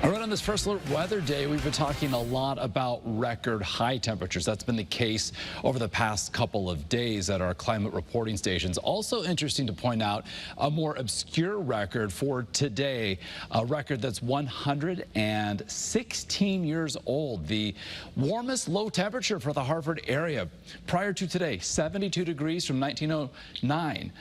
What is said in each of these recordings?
All right, on this first alert weather day, we've been talking a lot about record high temperatures. That's been the case over the past couple of days at our climate reporting stations. Also interesting to point out a more obscure record for today, a record that's 116 years old. The warmest low temperature for the Hartford area prior to today, 72 degrees from 1909.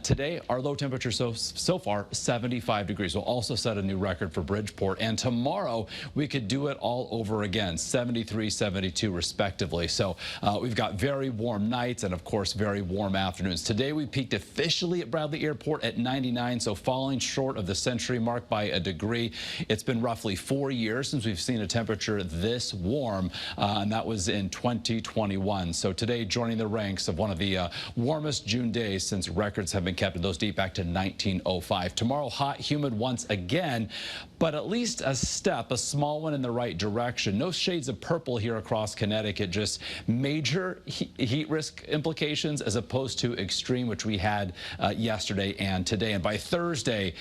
Today, our low temperature so far, 75 degrees. We'll also set a new record for Bridgeport, and tomorrow we could do it all over again, 73, 72 respectively. So we've got very warm nights and of course very warm afternoons. Today we peaked officially at Bradley Airport at 99, so falling short of the century mark by a degree. It's been roughly 4 years since we've seen a temperature this warm, and that was in 2021. So today joining the ranks of one of the warmest June days since records have been kept, in those date back to 1905. Tomorrow hot, humid once again, but at least a step, a small one in the right direction. No shades of purple here across Connecticut, just major heat risk implications as opposed to extreme, which we had yesterday and today. And by Thursday,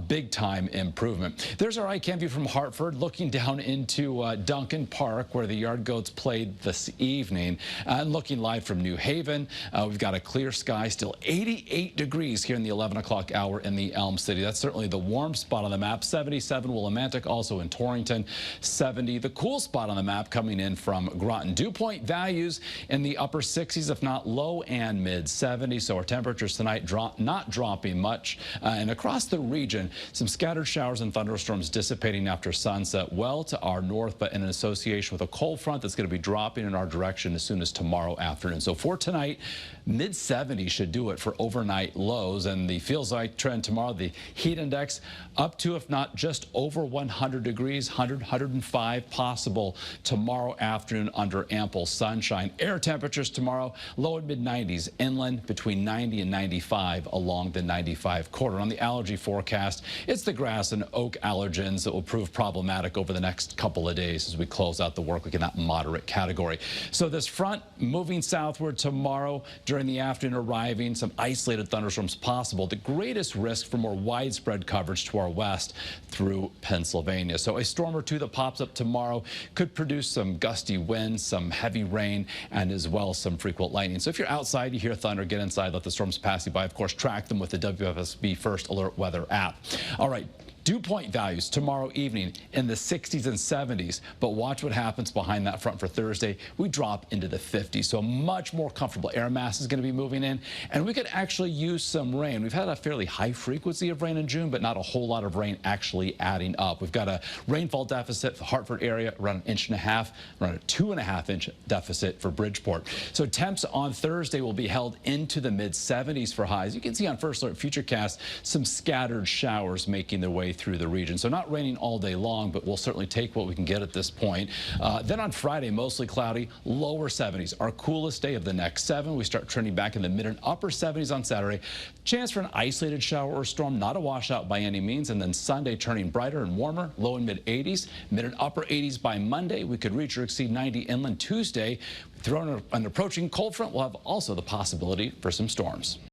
big time improvement. There's our eye-cam view from Hartford, looking down into Duncan Park, where the Yard Goats played this evening. And looking live from New Haven, we've got a clear sky, still 88 degrees here in the 11 o'clock hour in the Elm City. That's certainly the warm spot on the map. 77 Willimantic, also in Torrington, 70. The cool spot on the map coming in from Groton. Dew point values in the upper 60s, if not low and mid 70s. So our temperatures tonight not dropping much. And across the region, some scattered showers and thunderstorms dissipating after sunset well to our north, but in association with a cold front that's going to be dropping in our direction as soon as tomorrow afternoon. So for tonight, mid 70s should do it for overnight lows. And the feels like trend tomorrow, the heat index up to, if not just over 100 degrees, 100, 105 possible tomorrow afternoon under ample sunshine. Air temperatures tomorrow, low and mid 90s, inland between 90 and 95 along the 95 corridor. On the allergy forecast, it's the grass and oak allergens that will prove problematic over the next couple of days as we close out the work week in that moderate category. So this front moving southward tomorrow during the afternoon, arriving, some isolated thunderstorms possible. The greatest risk for more widespread coverage to our west through Pennsylvania. So a storm or two that pops up tomorrow could produce some gusty winds, some heavy rain, and as well some frequent lightning. So if you're outside, you hear thunder, get inside, let the storms pass you by. Of course, track them with the WFSB First Alert Weather app. All right. Dew point values tomorrow evening in the 60s and 70s, but watch what happens behind that front for Thursday. We drop into the 50s, so much more comfortable air mass is going to be moving in, and we could actually use some rain. We've had a fairly high frequency of rain in June, but not a whole lot of rain actually adding up. We've got a rainfall deficit for the Hartford area around 1.5 inches, around a 2.5 inch deficit for Bridgeport. So temps on Thursday will be held into the mid 70s for highs. You can see on First Alert Futurecast some scattered showers making their way through the region. So not raining all day long, but we'll certainly take what we can get at this point. Then on Friday, mostly cloudy, lower 70s. Our coolest day of the next 7. We start trending back in the mid and upper 70s on Saturday. Chance for an isolated shower or storm, not a washout by any means. And then Sunday turning brighter and warmer, low and mid 80s, mid and upper 80s by Monday. We could reach or exceed 90 inland Tuesday. Thrown an approaching cold front, we'll have also the possibility for some storms.